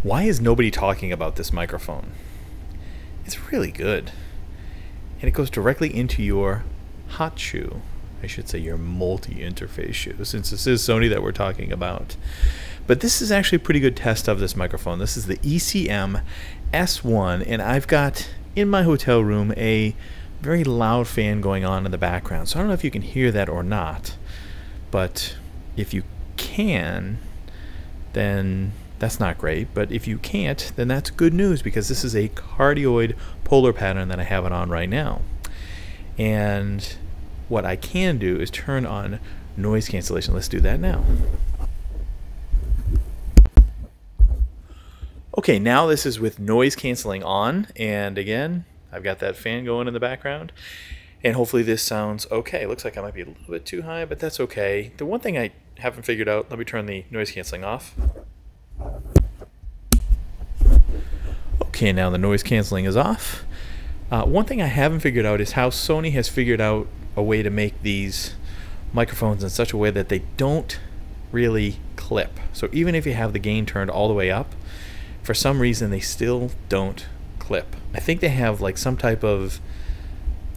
Why is nobody talking about this microphone? It's really good. And it goes directly into your hot shoe. I should say your multi-interface shoe, since this is Sony that we're talking about. But this is actually a pretty good test of this microphone. This is the ECM-S1, and I've got in my hotel room a very loud fan going on in the background. So I don't know if you can hear that or not, but if you can, then that's not great. But if you can't, then that's good news, because this is a cardioid polar pattern that I have it on right now. And what I can do is turn on noise cancellation. Let's do that now. Okay, now this is with noise canceling on, and again, I've got that fan going in the background, and hopefully this sounds okay. Looks like I might be a little bit too high, but that's okay. The one thing I haven't figured out, let me turn the noise canceling off. Okay, now the noise canceling is off. One thing I haven't figured out is how Sony has figured out a way to make these microphones in such a way that they don't really clip. So even if you have the gain turned all the way up, for some reason they still don't clip. I think they have like some type of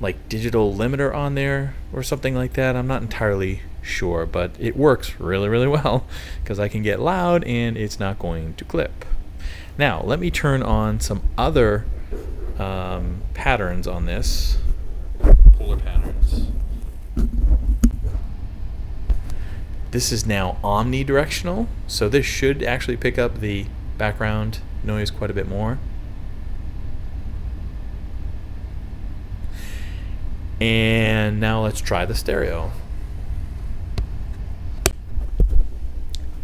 like digital limiter on there or something like that. I'm not entirely sure, but it works really well because I can get loud and it's not going to clip. Now let me turn on some other patterns on this. Polar patterns. This is now omnidirectional, so this should actually pick up the background noise quite a bit more. And now let's try the stereo.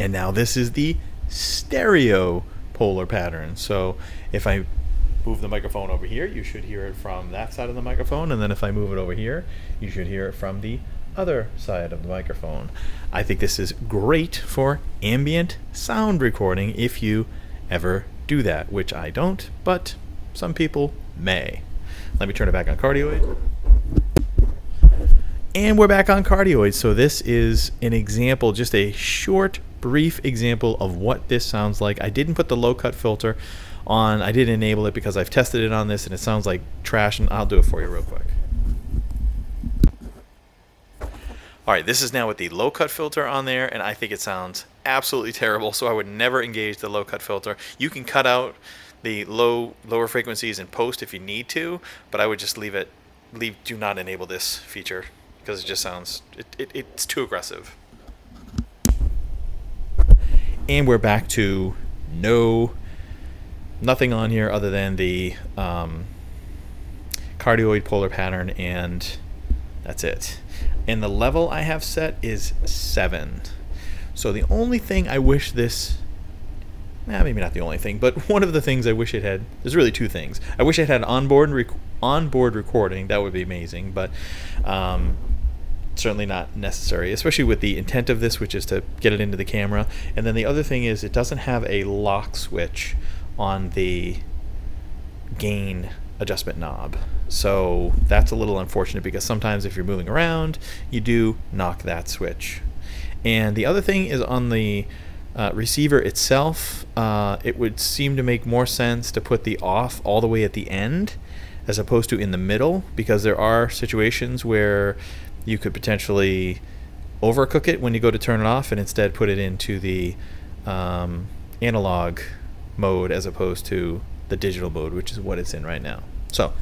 And now this is the stereo polar pattern. So if I move the microphone over here, you should hear it from that side of the microphone, and then if I move it over here, you should hear it from the other side of the microphone. I think this is great for ambient sound recording if you ever do that, which I don't, but some people may. Let me turn it back on cardioid. And we're back on cardioid. So this is an example, just a short, brief example of what this sounds like. I didn't put the low cut filter on. I did enable it because I've tested it on this and it sounds like trash, and I'll do it for you real quick. Alright, this is now with the low cut filter on there, and I think it sounds absolutely terrible, so I would never engage the low cut filter. You can cut out the lower frequencies in post if you need to, but I would just do not enable this feature because it just sounds, it's too aggressive. And we're back to nothing on here other than the cardioid polar pattern, and that's it. And the level I have set is 7. So the only thing I wish this, maybe not the only thing, but one of the things I wish it had, there's really two things. I wish it had onboard recording. That would be amazing, but certainly not necessary, especially with the intent of this, which is to get it into the camera. And then the other thing is it doesn't have a lock switch on the gain adjustment knob. So that's a little unfortunate, because sometimes if you're moving around, you do knock that switch. And the other thing is on the receiver itself, it would seem to make more sense to put the off all the way at the end as opposed to in the middle, because there are situations where you could potentially overcook it when you go to turn it off and instead put it into the analog mode as opposed to the digital mode, which is what it's in right now. So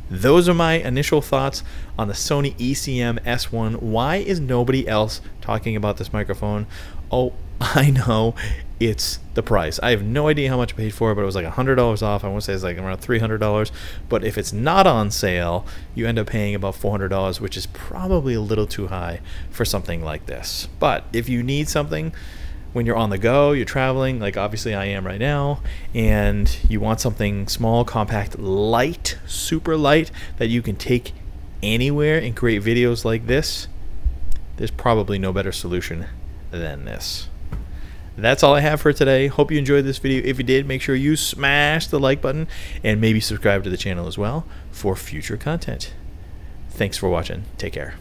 those are my initial thoughts on the Sony ECM-S1. Why is nobody else talking about this microphone? Oh, I know, it's the price. I have no idea how much I paid for it, but it was like $100 off. I want to say it's like around $300. But if it's not on sale, you end up paying about $400, which is probably a little too high for something like this. But if you need something when you're on the go, you're traveling, like obviously I am right now, and you want something small, compact, light, super light, that you can take anywhere and create videos like this, there's probably no better solution than this. That's all I have for today. Hope you enjoyed this video. If you did, make sure you smash the like button and maybe subscribe to the channel as well for future content. Thanks for watching. Take care.